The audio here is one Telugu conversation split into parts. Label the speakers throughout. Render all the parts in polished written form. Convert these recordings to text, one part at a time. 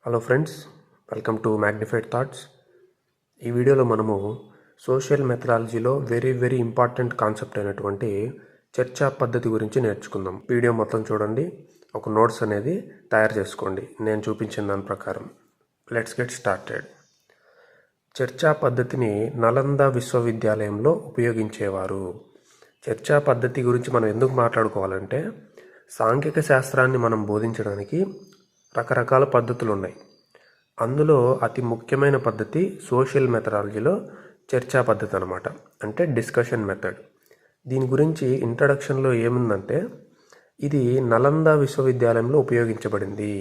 Speaker 1: Hello friends, welcome to magnified thoughts. ఈ వీడియోలో మనము సోషల్ మెథడాలజీలో వెరీ ఇంపార్టెంట్ కాన్సెప్ట్ అయినటువంటి చర్చా పద్ధతి గురించి నేర్చుకుందాం. వీడియో మొత్తం చూడండి, ఒక నోట్స్ అనేది తయారు చేసుకోండి నేను చూపించిన దాని ప్రకారం. Let's get started. చర్చా పద్ధతిని నలంద విశ్వవిద్యాలయంలో ఉపయోగించేవారు. చర్చా పద్ధతి గురించి మనం ఎందుకు మాట్లాడుకోవాలంటే, సాంఘిక శాస్త్రాన్ని మనం బోధించడానికి రకరకాల పద్ధతులు ఉన్నాయి. అందులో అతి ముఖ్యమైన పద్ధతి సోషల్ మెథడాలజీలో చర్చా పద్ధతి అనమాట, అంటే డిస్కషన్ మెథడ్. దీని గురించి ఇంట్రడక్షన్లో ఏముందంటే, ఇది నలంద విశ్వవిద్యాలయంలో ఉపయోగించబడింది.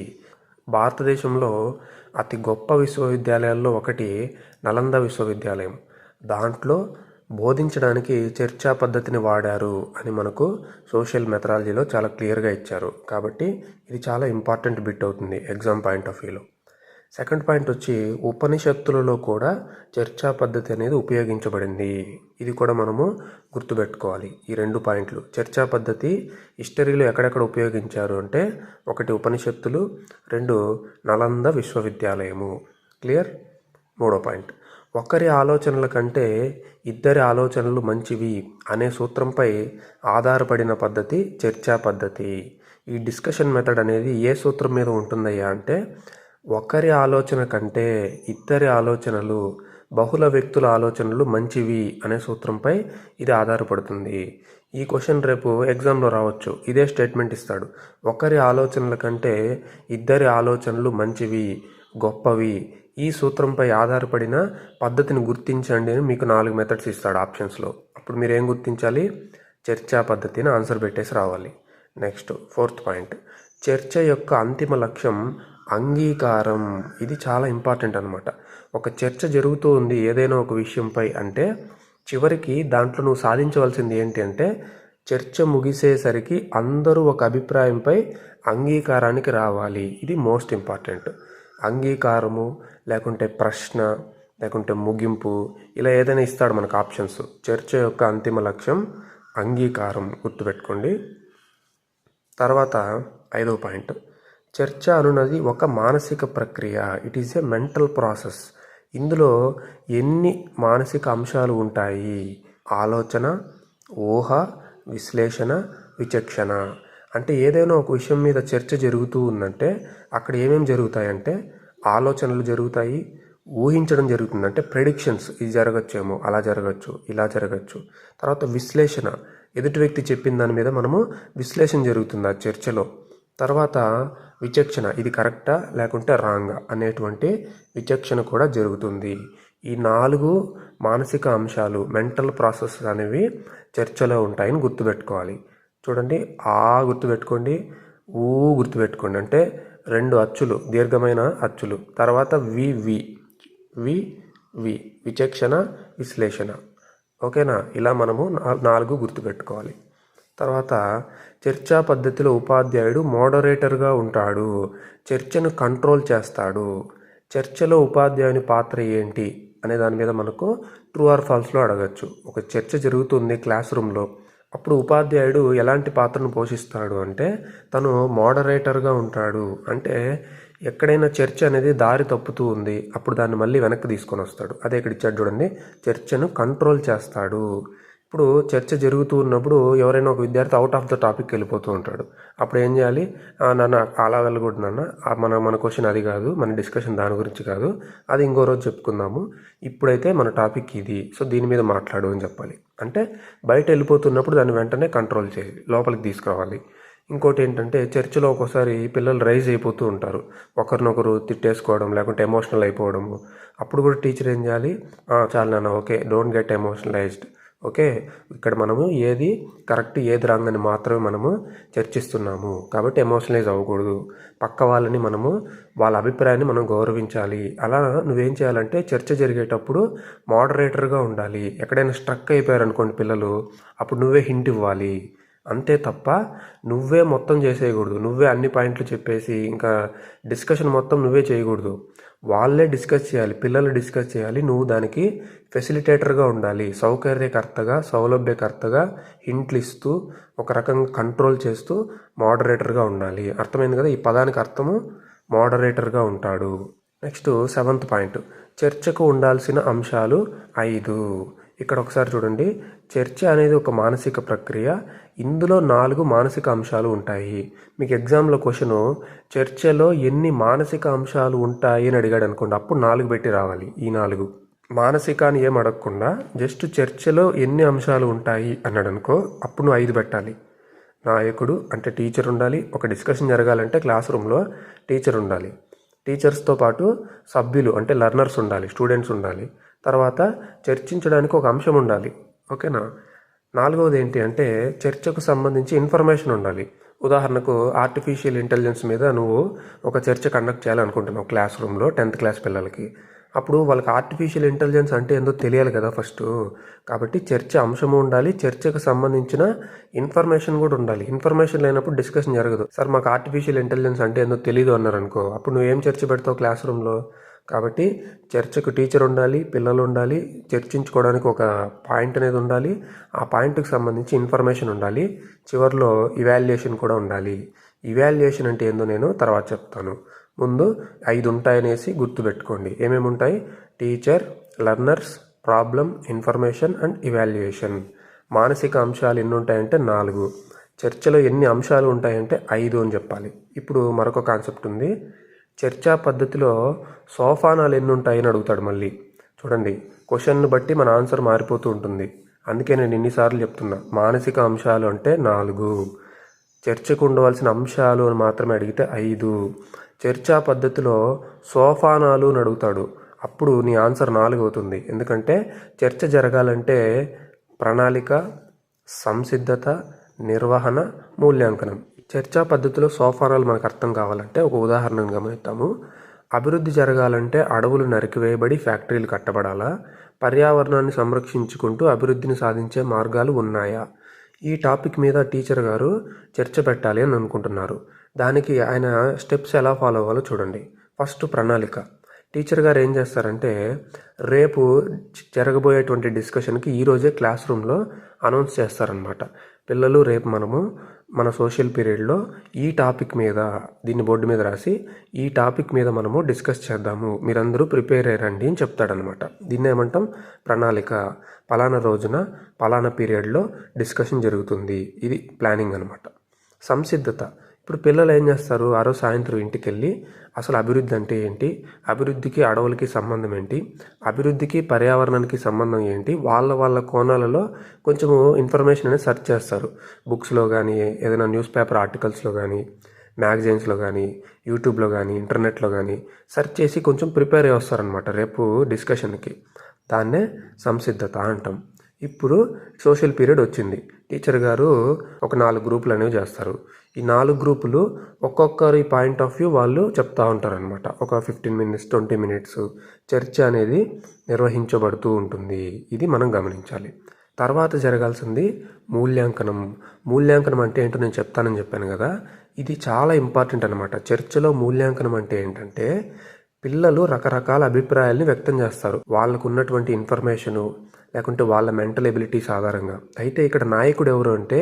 Speaker 1: భారతదేశంలో అతి గొప్ప విశ్వవిద్యాలయాల్లో ఒకటి నలంద విశ్వవిద్యాలయం. దాంట్లో బోధించడానికి చర్చా పద్ధతిని వాడారు అని మనకు సోషల్ మెథడాలజీలో చాలా క్లియర్గా ఇచ్చారు. కాబట్టి ఇది చాలా ఇంపార్టెంట్ బిట్ అవుతుంది ఎగ్జామ్ పాయింట్ ఆఫ్ వ్యూలో. సెకండ్ పాయింట్ వచ్చి, ఉపనిషత్తులలో కూడా చర్చా పద్ధతి అనేది ఉపయోగించబడింది. ఇది కూడా మనము గుర్తుపెట్టుకోవాలి. ఈ రెండు పాయింట్లు, చర్చా పద్ధతి హిస్టరీలో ఎక్కడెక్కడ ఉపయోగించారు అంటే, ఒకటి ఉపనిషత్తులు, రెండు నలంద విశ్వవిద్యాలయము. క్లియర్? మూడో పాయింట్, ఒకరి ఆలోచనల కంటే ఇద్దరి ఆలోచనలు మంచివి అనే సూత్రంపై ఆధారపడిన పద్ధతి చర్చా పద్ధతి. ఈ డిస్కషన్ మెథడ్ అనేది ఏ సూత్రం మీద ఉంటుందయ్యా అంటే, ఒకరి ఆలోచన కంటే ఇద్దరి ఆలోచనలు, బహుళ వ్యక్తుల ఆలోచనలు మంచివి అనే సూత్రంపై ఇది ఆధారపడుతుంది. ఈ క్వశ్చన్ రేపు ఎగ్జామ్లో రావచ్చు. ఇదే స్టేట్మెంట్ ఇస్తాడు, ఒకరి ఆలోచనల కంటే ఇద్దరి ఆలోచనలు మంచివి, గొప్పవి, ఈ సూత్రంపై ఆధారపడిన పద్ధతిని గుర్తించండి అని మీకు 4 మెథడ్స్ ఇస్తాడు ఆప్షన్స్లో. అప్పుడు మీరు ఏం గుర్తించాలి? చర్చా పద్ధతిని ఆన్సర్ పెట్టేసి రావాలి. నెక్స్ట్ ఫోర్త్ పాయింట్, చర్చ యొక్క అంతిమ లక్ష్యం అంగీకారం. ఇది చాలా ఇంపార్టెంట్ అనమాట. ఒక చర్చ జరుగుతూ ఉంది ఏదైనా ఒక విషయంపై అంటే, చివరికి దాంట్లో నువ్వు సాధించవలసింది ఏంటి అంటే, చర్చ ముగిసేసరికి అందరూ ఒక అభిప్రాయంపై అంగీకారానికి రావాలి. ఇది మోస్ట్ ఇంపార్టెంట్. అంగీకారము, లేకుంటే ప్రశ్న, లేకుంటే ముగింపు, ఇలా ఏదైనా ఇస్తాడు మనకు ఆప్షన్స్. చర్చ యొక్క అంతిమ లక్ష్యం అంగీకారం, గుర్తుపెట్టుకోండి. తర్వాత 5వ పాయింట్, చర్చ అనున్నది ఒక మానసిక ప్రక్రియ. It is a mental process. ఇందులో ఎన్ని మానసిక అంశాలు ఉంటాయి? ఆలోచన, ఊహ, విశ్లేషణ, విచక్షణ. అంటే ఏదైనా ఒక విషయం మీద చర్చ జరుగుతూ ఉందంటే అక్కడ ఏమేమి జరుగుతాయంటే, ఆలోచనలు జరుగుతాయి, ఊహించడం జరుగుతుంది, అంటే ప్రెడిక్షన్స్, ఇది జరగచ్చేమో, అలా జరగచ్చు, ఇలా జరగచ్చు. తర్వాత విశ్లేషణ, ఎదుటి వ్యక్తి చెప్పిన దాని మీద మనము విశ్లేషణ జరుగుతుంది ఆ చర్చలో. తర్వాత విచక్షణ, ఇది కరెక్టా లేకుంటే రాంగా అనేటువంటి విచక్షణ కూడా జరుగుతుంది. ఈ 4 మానసిక అంశాలు, మెంటల్ ప్రాసెస్ అనేవి చర్చలో ఉంటాయని గుర్తుపెట్టుకోవాలి. చూడండి, గుర్తుపెట్టుకోండి, గుర్తుపెట్టుకోండి, అంటే 2 అచ్చులు, దీర్ఘమైన అచ్చులు. తర్వాత వి విచక్షణ, విశ్లేషణ. ఓకేనా? ఇలా మనము 4 గుర్తుపెట్టుకోవాలి. తర్వాత చర్చా పద్ధతిలో ఉపాధ్యాయుడు మోడరేటర్గా ఉంటాడు, చర్చను కంట్రోల్ చేస్తాడు. చర్చలో ఉపాధ్యాయుని పాత్ర ఏంటి అనే దాని మీద మనకు ట్రూ ఆర్ ఫాల్స్లో అడగచ్చు. ఒక చర్చ జరుగుతుంది క్లాస్ రూమ్లో, అప్పుడు ఉపాధ్యాయుడు ఎలాంటి పాత్రను పోషిస్తాడు అంటే, తను మోడరేటర్గా ఉంటాడు. అంటే ఎక్కడైనా చర్చ అనేది దారి తప్పుతూ ఉంది, అప్పుడు దాన్ని మళ్ళీ వెనక్కి తీసుకొని వస్తాడు. అదే ఇక్కడ ఇచ్చాడు చూడండి, చర్చను కంట్రోల్ చేస్తాడు. ఇప్పుడు చర్చ జరుగుతూ ఉన్నప్పుడు ఎవరైనా ఒక విద్యార్థి అవుట్ ఆఫ్ ద టాపిక్ వెళ్ళిపోతూ ఉంటాడు. అప్పుడు ఏం చేయాలి? నాన్న అలా వెళ్ళకూడదు నాన్న, మన క్వశ్చన్ అది కాదు, మన డిస్కషన్ దాని గురించి కాదు, అది ఇంకో రోజు చెప్పుకుందాము, ఇప్పుడైతే మన టాపిక్ ఇది, సో దీని మీద మాట్లాడు అని చెప్పాలి. అంటే బయట వెళ్ళిపోతున్నప్పుడు దాన్ని వెంటనే కంట్రోల్ చేయాలి, లోపలికి తీసుకురావాలి. ఇంకోటి ఏంటంటే, చర్చలో ఒక్కోసారి పిల్లలు రైజ్ అయిపోతూ ఉంటారు, ఒకరినొకరు తిట్టేసుకోవడం, లేకుంటే ఎమోషనల్ అయిపోవడము. అప్పుడు కూడా టీచర్ ఏం చేయాలి? చాలు నాన్న, ఓకే, డోంట్ గెట్ ఎమోషనలైజ్డ్, ఓకే, ఇక్కడ మనము ఏది కరెక్ట్ ఏది రాంగ్ అని మాత్రమే మనము చర్చిస్తున్నాము, కాబట్టి ఎమోషనలైజ్ అవ్వకూడదు. పక్క వాళ్ళని మనము, వాళ్ళ అభిప్రాయాన్ని మనం గౌరవించాలి. అలా నువ్వేం చేయాలంటే, చర్చ జరిగేటప్పుడు మోడరేటర్గా ఉండాలి. ఎక్కడైనా స్ట్రక్ అయిపోయారనుకోండి పిల్లలు, అప్పుడు నువ్వే హింట్ ఇవ్వాలి. అంతే తప్ప నువ్వే మొత్తం చేసేయకూడదు. నువ్వే అన్ని పాయింట్లు చెప్పేసి ఇంకా డిస్కషన్ మొత్తం నువ్వే చేయకూడదు. వాళ్ళే డిస్కస్ చేయాలి, పిల్లలు డిస్కస్ చేయాలి. నువ్వు దానికి ఫెసిలిటేటర్గా ఉండాలి, సౌకర్యకర్తగా, సౌలభ్యకర్తగా హింట్లు ఇస్తూ, ఒక రకంగా కంట్రోల్ చేస్తూ మోడరేటర్గా ఉండాలి. అర్థమైంది కదా ఈ పదానికి అర్థము? మోడరేటర్గా ఉంటాడు. నెక్స్ట్ 7th పాయింట్, చర్చకు ఉండాల్సిన అంశాలు 5. ఇక్కడ ఒకసారి చూడండి, చర్చ అనేది ఒక మానసిక ప్రక్రియ. ఇందులో 4 మానసిక అంశాలు ఉంటాయి. మీకు ఎగ్జామ్లో క్వశ్చను చర్చలో ఎన్ని మానసిక అంశాలు ఉంటాయి అని అడిగాడు అనుకోండి, అప్పుడు 4 పెట్టి రావాలి. ఈ 4 మానసిక అని ఏం అడగకుండా జస్ట్ చర్చలో ఎన్ని అంశాలు ఉంటాయి అన్నాడు అనుకో, అప్పుడు నువ్వు 5 పెట్టాలి. నాయకుడు అంటే టీచర్ ఉండాలి. ఒక డిస్కషన్ జరగాలంటే క్లాస్ రూమ్లో టీచర్ ఉండాలి. టీచర్స్తో పాటు సభ్యులు అంటే లర్నర్స్ ఉండాలి, స్టూడెంట్స్ ఉండాలి. తర్వాత చర్చించడానికి ఒక అంశం ఉండాలి. ఓకేనా. 4వది ఏంటి అంటే చర్చకు సంబంధించి ఇన్ఫర్మేషన్ ఉండాలి. ఉదాహరణకు ఆర్టిఫిషియల్ ఇంటెలిజెన్స్ మీద నువ్వు ఒక చర్చ కండక్ట్ చేయాలనుకుంటున్నావు క్లాస్ రూమ్లో 10th క్లాస్ పిల్లలకి. అప్పుడు వాళ్ళకి ఆర్టిఫిషియల్ ఇంటెలిజెన్స్ అంటే ఏందో తెలియాలి కదా ఫస్ట్. కాబట్టి చర్చ అంశము ఉండాలి, చర్చకు సంబంధించిన ఇన్ఫర్మేషన్ కూడా ఉండాలి. ఇన్ఫర్మేషన్ లేనప్పుడు డిస్కషన్ జరగదు. సార్ మాకు ఆర్టిఫిషియల్ ఇంటెలిజెన్స్ అంటే ఏందో తెలియదు అన్నారు అనుకో, అప్పుడు నువ్వేం చర్చ పెడతావు క్లాస్ రూమ్లో. కాబట్టి చర్చకు టీచర్ ఉండాలి, పిల్లలు ఉండాలి, చర్చించుకోవడానికి ఒక పాయింట్ అనేది ఉండాలి, ఆ పాయింట్కి సంబంధించి ఇన్ఫర్మేషన్ ఉండాలి, చివరిలో ఇవాల్యుయేషన్ కూడా ఉండాలి. ఇవాల్యుయేషన్ అంటే ఏందో నేను తర్వాత చెప్తాను. ముందు 5 ఉంటాయనేసి గుర్తుపెట్టుకోండి. ఏమేమి ఉంటాయి? Teacher, learners, problem, information and evaluation. మానసిక అంశాలు ఎన్ని ఉంటాయంటే 4. చర్చలో ఎన్ని అంశాలు ఉంటాయంటే 5 అని చెప్పాలి. ఇప్పుడు మరొక కాన్సెప్ట్ ఉంది. చర్చా పద్ధతిలో సోపానాలు ఎన్ని ఉంటాయని అడుగుతాడు మళ్ళీ. చూడండి, క్వశ్చన్ను బట్టి మన ఆన్సర్ మారిపోతూ ఉంటుంది. అందుకే నేను ఇన్నిసార్లు చెప్తున్నా, మానసిక అంశాలు అంటే 4, చర్చకు ఉండవలసిన అంశాలు అని మాత్రమే అడిగితే 5. చర్చా పద్ధతిలో సోపానాలు అని అడుగుతాడు, అప్పుడు నీ ఆన్సర్ 4 అవుతుంది. ఎందుకంటే చర్చ జరగాలంటే ప్రణాళిక, సంసిద్ధత, నిర్వహణ, మూల్యాంకనం. చర్చా పద్ధతిలో సోపానాలు మనకు అర్థం కావాలంటే ఒక ఉదాహరణను గమనిద్దాము. అభివృద్ధి జరగాలంటే అడవులు నరికివేయబడి ఫ్యాక్టరీలు కట్టబడాలా? పర్యావరణాన్ని సంరక్షించుకుంటూ అభివృద్ధిని సాధించే మార్గాలు ఉన్నాయా? ఈ టాపిక్ మీద టీచర్ గారు చర్చ పెట్టాలి అని అనుకుంటున్నారు. దానికి ఆయన స్టెప్స్ ఎలా ఫాలో అవ్వాలో చూడండి. ఫస్ట్ ప్రణాళిక. టీచర్ గారు ఏం చేస్తారంటే రేపు జరగబోయేటువంటి డిస్కషన్కి ఈరోజే క్లాస్ రూమ్లో అనౌన్స్ చేస్తారనమాట. పిల్లలు రేపు మనము మన సోషల్ పీరియడ్లో ఈ టాపిక్ మీద, దీన్ని బోర్డు మీద రాసి ఈ టాపిక్ మీద మనము డిస్కస్ చేద్దాము, మీరందరూ ప్రిపేర్ అయ్యారండి అని చెప్తాడనమాట. దీన్ని ఏమంటాం? ప్రణాళిక. పలానా రోజున పలానా పీరియడ్లో డిస్కషన్ జరుగుతుంది, ఇది ప్లానింగ్ అనమాట. సంసిద్ధత. ఇప్పుడు పిల్లలు ఏం చేస్తారు, ఆ రోజు సాయంత్రం ఇంటికి వెళ్ళి అసలు అభివృద్ధి అంటే ఏంటి, అభివృద్ధికి అడవులకి సంబంధం ఏంటి, అభివృద్ధికి పర్యావరణానికి సంబంధం ఏంటి, వాళ్ళ కోణాలలో కొంచెము ఇన్ఫర్మేషన్ అనేది సెర్చ్ చేస్తారు. బుక్స్లో కానీ, ఏదైనా న్యూస్ పేపర్ ఆర్టికల్స్లో కానీ, మ్యాగజైన్స్లో కానీ, యూట్యూబ్లో కానీ, ఇంటర్నెట్లో కానీ సెర్చ్ చేసి కొంచెం ప్రిపేర్ అయ్యి వస్తారనమాట రేపు డిస్కషన్కి. దాన్నే సంసిద్ధత అంటాం. ఇప్పుడు సోషల్ పీరియడ్ వచ్చింది. టీచర్ గారు ఒక 4 గ్రూపులు అనేవి చేస్తారు. ఈ 4 గ్రూపులు ఒక్కొక్కరి పాయింట్ ఆఫ్ వ్యూ వాళ్ళు చెప్తూ ఉంటారనమాట. ఒక 15 minutes 20 minutes చర్చ అనేది నిర్వహించబడుతూ ఉంటుంది. ఇది మనం గమనించాలి. తర్వాత జరగాల్సింది మూల్యాంకనం. మూల్యాంకనం అంటే ఏంటో నేను చెప్తానని చెప్పాను కదా, ఇది చాలా ఇంపార్టెంట్ అనమాట. చర్చలో మూల్యాంకనం అంటే ఏంటంటే పిల్లలు రకరకాల అభిప్రాయాల్ని వ్యక్తం చేస్తారు, వాళ్ళకు ఉన్నటువంటి ఇన్ఫర్మేషను లేకుంటే వాళ్ళ మెంటల్ ఎబిలిటీస్ ఆధారంగా. అయితే ఇక్కడ నాయకుడు ఎవరు అంటే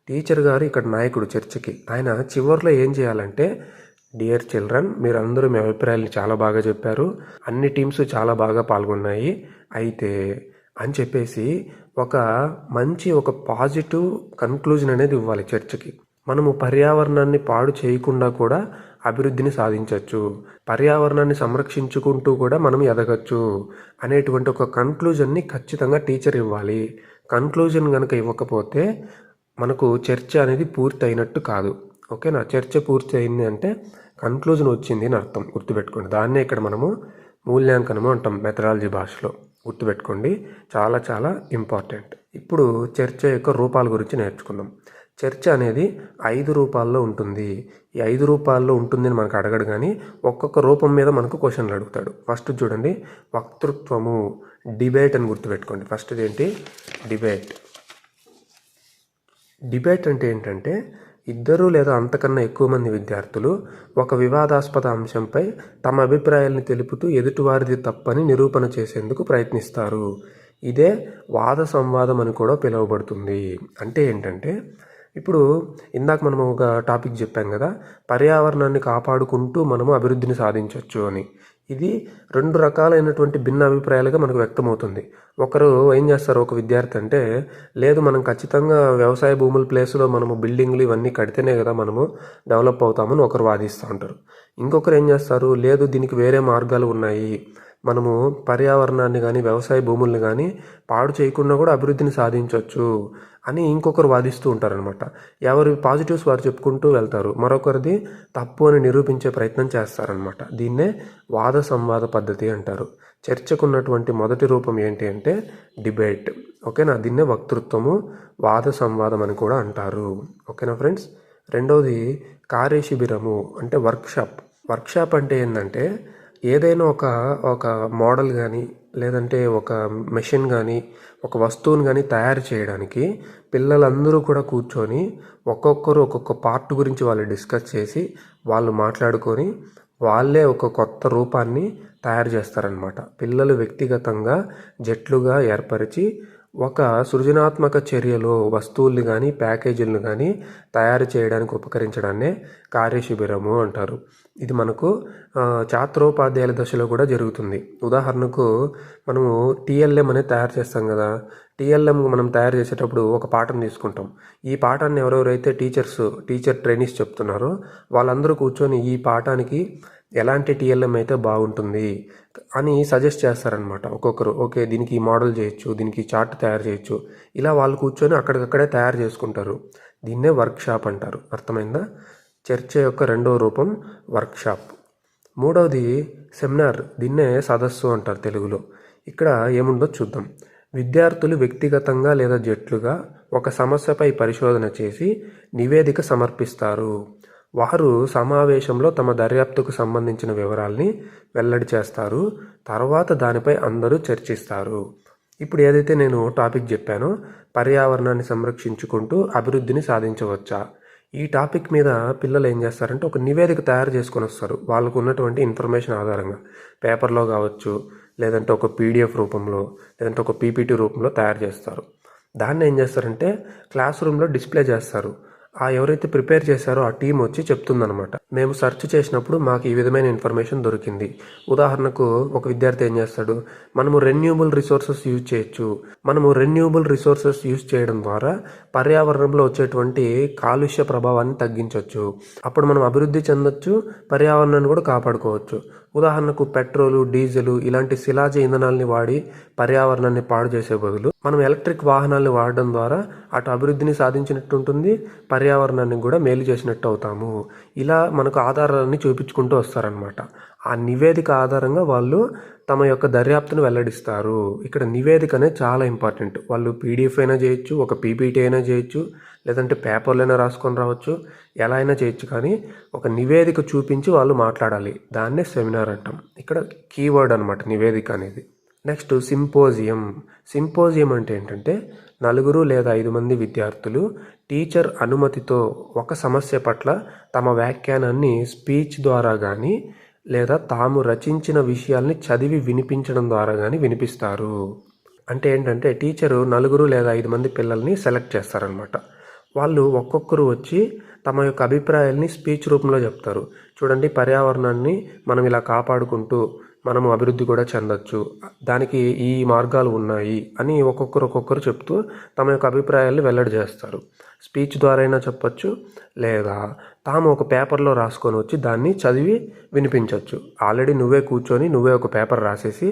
Speaker 1: టీచర్ గారు ఇక్కడ నాయకుడు చర్చకి. ఆయన చివరిలో ఏం చేయాలంటే, డియర్ చిల్డ్రన్, మీరు అందరూ మీ అభిప్రాయాలను చాలా బాగా చెప్పారు, అన్ని టీమ్స్ చాలా బాగా పాల్గొన్నాయి, అయితే అని చెప్పేసి ఒక పాజిటివ్ కన్క్లూజన్ అనేది ఇవ్వాలి చర్చకి. మనము పర్యావరణాన్ని పాడు చేయకుండా కూడా అభివృద్ధిని సాధించవచ్చు, పర్యావరణాన్ని సంరక్షించుకుంటూ కూడా మనం ఎదగచ్చు అనేటువంటి ఒక కన్క్లూజన్ని ఖచ్చితంగా టీచర్ ఇవ్వాలి. కన్క్లూజన్ కనుక ఇవ్వకపోతే మనకు చర్చ అనేది పూర్తి అయినట్టు కాదు. ఓకేనా. చర్చ పూర్తి అయింది అంటే కన్క్లూజన్ వచ్చింది అని అర్థం, గుర్తుపెట్టుకోండి. దాన్నే ఇక్కడ మనము మూల్యాంకనము అంటాం మెథడాలజీ భాషలో, గుర్తుపెట్టుకోండి. చాలా చాలా ఇంపార్టెంట్. ఇప్పుడు చర్చ యొక్క రూపాల గురించి నేర్చుకుందాం. చర్చ అనేది 5 రూపాల్లో ఉంటుంది. ఈ 5 రూపాల్లో ఉంటుందని మనకు అడగడు, కానీ ఒక్కొక్క రూపం మీద మనకు క్వశ్చన్లు అడుగుతాడు. ఫస్ట్ చూడండి, వక్తృత్వము, డిబేట్ అని గుర్తుపెట్టుకోండి. ఫస్ట్ ఏంటి? డిబేట్ అంటే ఏంటంటే 2 లేదా అంతకన్నా ఎక్కువ మంది విద్యార్థులు ఒక వివాదాస్పద అంశంపై తమ అభిప్రాయాలను తెలుపుతూ ఎదుటివారిది తప్పని నిరూపణ చేసేందుకు ప్రయత్నిస్తారు. ఇదే వాద సంవాదం అని కూడా పిలువబడుతుంది. అంటే ఏంటంటే ఇప్పుడు ఇందాక మనం ఒక టాపిక్ చెప్పాం కదా, పర్యావరణాన్ని కాపాడుకుంటూ మనము అభివృద్ధిని సాధించవచ్చు అని. ఇది రెండు రకాలైనటువంటి భిన్న అభిప్రాయాలుగా మనకు వ్యక్తమవుతుంది. ఒకరు ఏం చేస్తారు, ఒక విద్యార్థి అంటే, లేదు మనం ఖచ్చితంగా వ్యవసాయ భూముల ప్లేస్లో మనము బిల్డింగ్లు ఇవన్నీ కడితేనే కదా మనము డెవలప్ అవుతామని ఒకరు వాదిస్తూ ఉంటారు. ఇంకొకరు ఏం చేస్తారు, లేదు దీనికి వేరే మార్గాలు ఉన్నాయి, మనము పర్యావరణాన్ని కానీ వ్యవసాయ భూముల్ని కానీ పాడు చేయకుండా కూడా అభివృద్ధిని సాధించవచ్చు అని ఇంకొకరు వాదిస్తూ ఉంటారనమాట. ఎవరి పాజిటివ్స్ వారు చెప్పుకుంటూ వెళ్తారు, మరొకరిది తప్పు అని నిరూపించే ప్రయత్నం చేస్తారనమాట. దీన్నే వాద సంవాద పద్ధతి అంటారు. చర్చకున్నటువంటి మొదటి రూపం ఏంటి అంటే డిబేట్. ఓకేనా, దీన్నే వక్తృత్వము, వాద సంవాదం అని కూడా అంటారు. ఓకేనా ఫ్రెండ్స్. రెండవది కార్యశిబిరము అంటే వర్క్షాప్. వర్క్షాప్ అంటే ఏంటంటే, ఏదైనా ఒక మోడల్ కానీ లేదంటే ఒక మెషిన్ కానీ ఒక వస్తువుని కానీ తయారు చేయడానికి పిల్లలందరూ కూడా కూర్చొని ఒక్కొక్కరు ఒక్కొక్క పార్ట్ గురించి వాళ్ళు డిస్కస్ చేసి వాళ్ళు మాట్లాడుకొని వాళ్ళే ఒక కొత్త రూపాన్ని తయారు చేస్తారనమాట. పిల్లలు వ్యక్తిగతంగా జట్లుగా ఏర్పరిచి ఒక సృజనాత్మక చర్యలో వస్తువుల్ని కానీ ప్యాకేజీలను కానీ తయారు చేయడానికి ఉపకరించడాన్నే కార్యశిబిరము అంటారు. ఇది మనకు ఛాత్రోపాధ్యాయుల దశలో కూడా జరుగుతుంది. ఉదాహరణకు మనము టీఎల్ఎం అనేది తయారు చేస్తాం కదా, టీఎల్ఎం మనం తయారు చేసేటప్పుడు ఒక పాఠం తీసుకుంటాం. ఈ పాఠాన్ని ఎవరెవరైతే టీచర్ ట్రైనీస్ చెప్తున్నారో వాళ్ళందరూ కూర్చొని ఈ పాఠానికి ఎలాంటి టీఎల్ఎం అయితే బాగుంటుంది అని సజెస్ట్ చేస్తారనమాట. ఒక్కొక్కరు ఓకే దీనికి ఈ మోడల్ చేయొచ్చు, దీనికి చార్ట్ తయారు చేయొచ్చు, ఇలా వాళ్ళు కూర్చొని అక్కడికక్కడే తయారు చేసుకుంటారు. దీన్నే వర్క్షాప్ అంటారు. అర్థమైందా? చర్చ యొక్క రెండవ రూపం వర్క్షాప్. మూడవది సెమినార్. దీన్నే సదస్సు అంటారు తెలుగులో. ఇక్కడ ఏముందో చూద్దాం. విద్యార్థులు వ్యక్తిగతంగా లేదా జట్లుగా ఒక సమస్యపై పరిశోధన చేసి నివేదిక సమర్పిస్తారు. వారు సమావేశంలో తమ దర్యాప్తుకు సంబంధించిన వివరాల్ని వెల్లడి చేస్తారు. తర్వాత దానిపై అందరూ చర్చిస్తారు. ఇప్పుడు ఏదైతే నేను టాపిక్ చెప్పానో, పర్యావరణాన్ని సంరక్షించుకుంటూ అభివృద్ధిని సాధించవచ్చా, ఈ టాపిక్ మీద పిల్లలు ఏం చేస్తారంటే ఒక నివేదిక తయారు చేసుకొని వస్తారు. వాళ్ళకు ఉన్నటువంటి ఇన్ఫర్మేషన్ ఆధారంగా పేపర్లో కావచ్చు, లేదంటే ఒక పీడిఎఫ్ రూపంలో, లేదంటే ఒక పీపీటీ రూపంలో తయారు చేస్తారు. దాన్ని ఏం చేస్తారంటే క్లాస్ రూమ్లో డిస్ప్లే చేస్తారు. ఎవరైతే ప్రిపేర్ చేశారో ఆ టీం వచ్చి చెప్తుందనమాట, మేము సెర్చ్ చేసినప్పుడు మాకు ఈ విధమైన ఇన్ఫర్మేషన్ దొరికింది. ఉదాహరణకు ఒక విద్యార్థి ఏం చేస్తాడు, మనము రెన్యూబుల్ రిసోర్సెస్ యూజ్ చేయొచ్చు. మనము రెన్యూబుల్ రిసోర్సెస్ యూజ్ చేయడం ద్వారా పర్యావరణంలో వచ్చేటువంటి కాలుష్య ప్రభావాన్ని తగ్గించవచ్చు. అప్పుడు మనం అభివృద్ధి చెందొచ్చు, పర్యావరణాన్ని కూడా కాపాడుకోవచ్చు. ఉదాహరణకు పెట్రోలు, డీజిల్ ఇలాంటి శిలాజ ఇంధనాల్ని వాడి పర్యావరణాన్ని పాడు చేసే బదులు మనం ఎలక్ట్రిక్ వాహనాలను వాడడం ద్వారా అటు అభివృద్ధిని సాధించినట్టు ఉంటుంది, పర్యావరణాన్ని కూడా మేలు చేసినట్టు అవుతాము. ఇలా మనకు ఆధారాలన్నీ చూపించుకుంటూ వస్తారనమాట. ఆ నివేదిక ఆధారంగా వాళ్ళు తమ యొక్క దర్యాప్తును వెల్లడిస్తారు. ఇక్కడ నివేదిక అనేది చాలా ఇంపార్టెంట్. వాళ్ళు పీడిఎఫ్ అయినా చేయొచ్చు, ఒక పీపీటీ అయినా చేయొచ్చు, లేదంటే పేపర్లైనా రాసుకొని రావచ్చు, ఎలా అయినా చేయొచ్చు. కానీ ఒక నివేదిక చూపించి వాళ్ళు మాట్లాడాలి. దాన్నే సెమినార్ అంటాం. ఇక్కడ కీవర్డ్ అనమాట నివేదిక అనేది. Next symposium. సింపోజియం అంటే ఏంటంటే 4 లేదా 5 మంది విద్యార్థులు టీచర్ అనుమతితో ఒక సమస్య పట్ల తమ వ్యాఖ్యానాన్ని స్పీచ్ ద్వారా కానీ లేదా తాము రచించిన విషయాల్ని చదివి వినిపించడం ద్వారా కానీ వినిపిస్తారు. అంటే ఏంటంటే టీచరు 4 లేదా 5 మంది పిల్లల్ని సెలెక్ట్ చేస్తారనమాట. వాళ్ళు ఒక్కొక్కరు వచ్చి తమ యొక్క అభిప్రాయాల్ని స్పీచ్ రూపంలో చెప్తారు. చూడండి, పర్యావరణాన్ని మనం ఇలా కాపాడుకుంటూ మనము అభివృద్ధి కూడా చెందొచ్చు, దానికి ఈ మార్గాలు ఉన్నాయి అని ఒక్కొక్కరు చెప్తూ తమ యొక్క అభిప్రాయాల్ని వెల్లడి చేస్తారు. స్పీచ్ ద్వారా అయినా చెప్పచ్చు, లేదా తాము ఒక పేపర్లో రాసుకొని వచ్చి దాన్ని చదివి వినిపించవచ్చు. ఆల్రెడీ నువ్వే కూర్చొని నువ్వే ఒక పేపర్ రాసేసి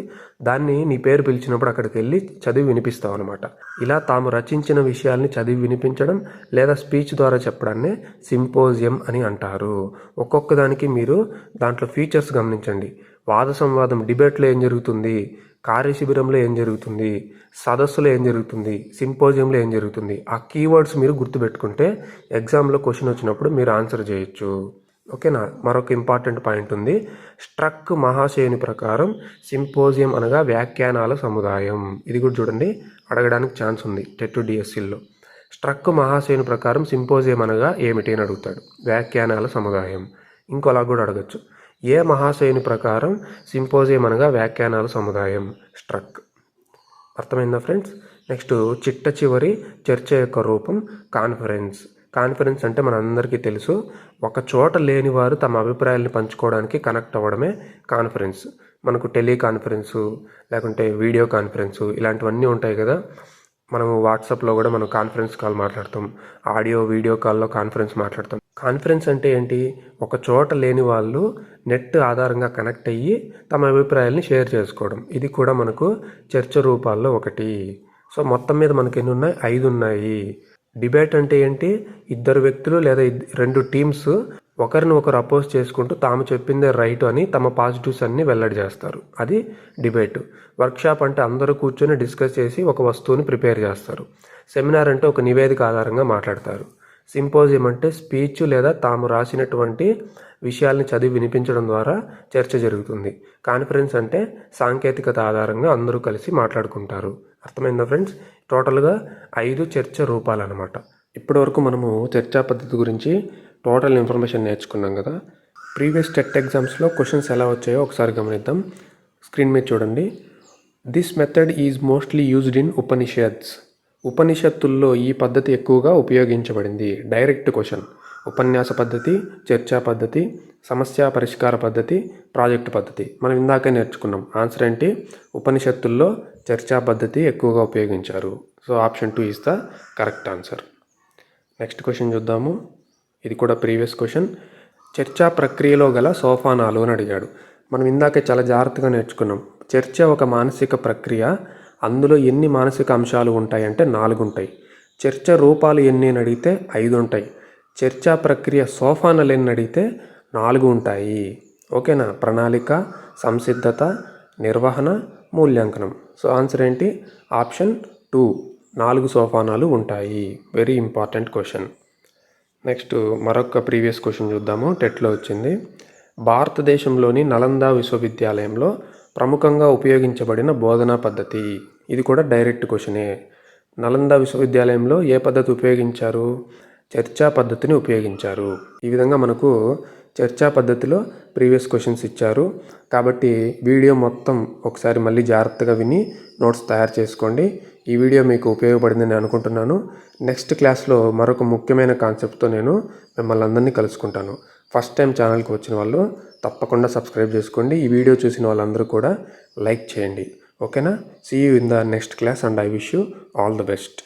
Speaker 1: దాన్ని నీ పేరు పిలిచినప్పుడు అక్కడికి వెళ్ళి చదివి వినిపిస్తావు అనమాట. ఇలా తాము రచించిన విషయాల్ని చదివి వినిపించడం లేదా స్పీచ్ ద్వారా చెప్పడాన్నే సింపోజియం అని అంటారు. ఒక్కొక్క దానికి మీరు దాంట్లో ఫీచర్స్ గమనించండి. వాద సంవాదం, డిబేట్లో ఏం జరుగుతుంది, కార్యశిబిరంలో ఏం జరుగుతుంది, సదస్సులో ఏం జరుగుతుంది, సింపోజియంలో ఏం జరుగుతుంది, ఆ కీవర్డ్స్ మీరు గుర్తుపెట్టుకుంటే ఎగ్జామ్లో క్వశ్చన్ వచ్చినప్పుడు మీరు ఆన్సర్ చేయొచ్చు. ఓకేనా. మరొక ఇంపార్టెంట్ పాయింట్ ఉంది. స్ట్రక్ మహాశయుని ప్రకారం సింపోజియం అనగా వ్యాఖ్యానాల సముదాయం. ఇది కూడా చూడండి, అడగడానికి ఛాన్స్ ఉంది టెట్ డిఎస్సిల్లో. స్ట్రక్ మహాశయుని ప్రకారం సింపోజియం అనగా ఏమిటి అని అడుగుతాడు. వ్యాఖ్యానాల సముదాయం. ఇంకోలా కూడా అడగచ్చు, ఏ మహాశయుని ప్రకారం సింపోజియం అనగా వ్యాఖ్యానాల సముదాయం. స్ట్రక్. అర్థమైందా ఫ్రెండ్స్? నెక్స్ట్ చిట్ట చివరి చర్చ యొక్క రూపం కాన్ఫరెన్స్. కాన్ఫరెన్స్ అంటే మనందరికీ తెలుసు, ఒక చోట లేని వారు తమ అభిప్రాయాలను పంచుకోవడానికి కనెక్ట్ అవ్వడమే కాన్ఫరెన్స్. మనకు టెలికాన్ఫరెన్సు, లేకుంటే వీడియో కాన్ఫరెన్సు ఇలాంటివన్నీ ఉంటాయి కదా. మనము వాట్సాప్లో కూడా మనం కాన్ఫరెన్స్ కాల్ మాట్లాడతాం, ఆడియో వీడియో కాల్లో కాన్ఫరెన్స్ మాట్లాడతాం. కాన్ఫరెన్స్ అంటే ఏంటి? ఒక చోట లేని వాళ్ళు నెట్ ఆధారంగా కనెక్ట్ అయ్యి తమ అభిప్రాయాల్ని షేర్ చేసుకోవడం. ఇది కూడా మనకు చర్చ రూపాల్లో ఒకటి. సో మొత్తం మీద మనకి ఎన్ని ఉన్నాయి? 5 ఉన్నాయి. డిబేట్ అంటే ఏంటి? ఇద్దరు వ్యక్తులు లేదా 2 టీమ్స్ ఒకరిని ఒకరు అపోజ్ చేసుకుంటూ తాము చెప్పిందే రైట్ అని తమ పాజిటివ్స్ అన్ని వెల్లడి చేస్తారు. అది డిబేట్. వర్క్షాప్ అంటే అందరూ కూర్చొని డిస్కస్ చేసి ఒక వస్తువుని ప్రిపేర్ చేస్తారు. సెమినార్ అంటే ఒక నివేదిక ఆధారంగా మాట్లాడతారు. సింపోజియం అంటే స్పీచ్ లేదా తాము రాసినటువంటి విషయాల్ని చదివి వినిపించడం ద్వారా చర్చ జరుగుతుంది. కాన్ఫరెన్స్ అంటే సాంకేతికత ఆధారంగా అందరూ కలిసి మాట్లాడుకుంటారు. అర్థమైందా ఫ్రెండ్స్? టోటల్గా 5 చర్చ రూపాలు అన్నమాట. ఇప్పటివరకు మనము చర్చా పద్ధతి గురించి టోటల్ ఇన్ఫర్మేషన్ నేర్చుకున్నాం కదా. ప్రీవియస్ టెట్ ఎగ్జామ్స్లో క్వశ్చన్స్ ఎలా వచ్చాయో ఒకసారి గమనిద్దాం. స్క్రీన్ మీద చూడండి. This method is mostly used in Upanishads. ఉపనిషత్తుల్లో ఈ పద్ధతి ఎక్కువగా ఉపయోగించబడింది. Direct question. ఉపన్యాస పద్ధతి, చర్చా పద్ధతి, సమస్య పరిష్కార పద్ధతి, ప్రాజెక్టు పద్ధతి. మనం ఇందాకే నేర్చుకున్నాం. ఆన్సర్ ఏంటి? ఉపనిషత్తుల్లో చర్చా పద్ధతి ఎక్కువగా ఉపయోగించారు. So option 2 is the correct answer. Next question చూద్దాము. ఇది కూడా ప్రీవియస్ క్వశ్చన్. చర్చా ప్రక్రియలో గల సోపానాలు అని అడిగాడు. మనం ఇందాకే చాలా జాగ్రత్తగా నేర్చుకున్నాం. చర్చ ఒక మానసిక ప్రక్రియ. అందులో ఎన్ని మానసిక అంశాలు ఉంటాయంటే 4 ఉంటాయి. చర్చ రూపాలు ఎన్ని అని అడిగితే 5 ఉంటాయి. చర్చా ప్రక్రియ సోపానాలు ఎన్ని అడిగితే 4 ఉంటాయి. ఓకేనా? ప్రణాళిక, సంసిద్ధత, నిర్వహణ, మూల్యాంకనం. సో ఆన్సర్ ఏంటి? ఆప్షన్ 2, 4 సోపానాలు ఉంటాయి. Very important question. నెక్స్ట్ మరొక ప్రీవియస్ క్వశ్చన్ చూద్దాము. టెట్లో వచ్చింది. భారతదేశంలోని నలంద విశ్వవిద్యాలయంలో ప్రముఖంగా ఉపయోగించబడిన బోధనా పద్ధతి. ఇది కూడా డైరెక్ట్ క్వశ్చనే. నలంద విశ్వవిద్యాలయంలో ఏ పద్ధతి ఉపయోగించారు? చర్చా పద్ధతిని ఉపయోగించారు. ఈ విధంగా మనకు చర్చా పద్ధతిలో ప్రీవియస్ క్వశ్చన్స్ ఇచ్చారు. కాబట్టి వీడియో మొత్తం ఒకసారి మళ్ళీ జాగ్రత్తగా విని నోట్స్ తయారు చేసుకోండి. ఈ వీడియో మీకు ఉపయోగపడిందని అనుకుంటున్నాను. నెక్స్ట్ క్లాస్లో మరొక ముఖ్యమైన కాన్సెప్ట్తో నేను మిమ్మల్ని అందరినీ కలుసుకుంటాను. ఫస్ట్ టైం ఛానల్కి వచ్చిన వాళ్ళు తప్పకుండా సబ్స్క్రైబ్ చేసుకోండి. ఈ వీడియో చూసిన వాళ్ళందరూ కూడా లైక్ చేయండి. ఓకేనా? See you in the next class and I wish you all the best.